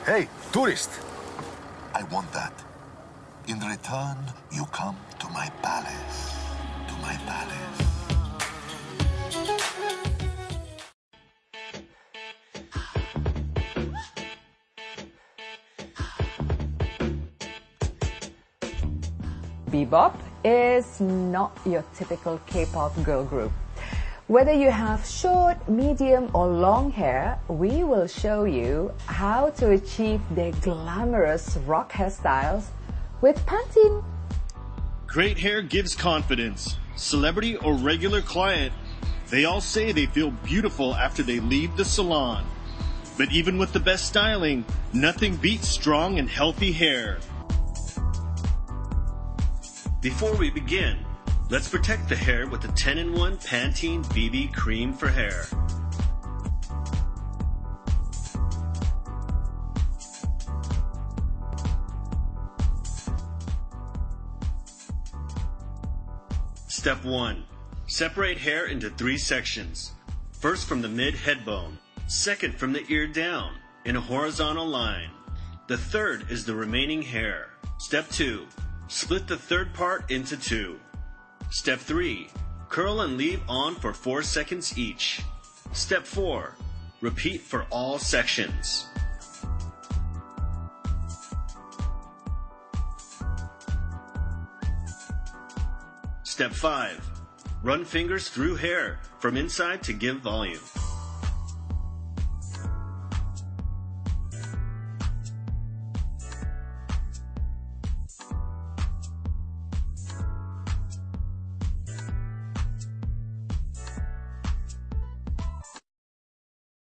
Hey, tourist! I want that. In return, you come to my palace. To my palace. Bebop is not your typical K-pop girl group. Whether you have short, medium or long hair, we will show you how to achieve their glamorous rock hairstyles with Pantene. Great hair gives confidence. Celebrity or regular client, they all say they feel beautiful after they leave the salon. But even with the best styling, nothing beats strong and healthy hair. Before we begin, let's protect the hair with the 10-in-1 Pantene BB Cream for hair. Step 1. Separate hair into 3 sections. First from the mid-head bone, second from the ear down, in a horizontal line. The third is the remaining hair. Step 2. Split the third part into 2. Step 3. Curl and leave on for 4 seconds each. Step 4. Repeat for all sections. Step 5. Run fingers through hair from inside to give volume.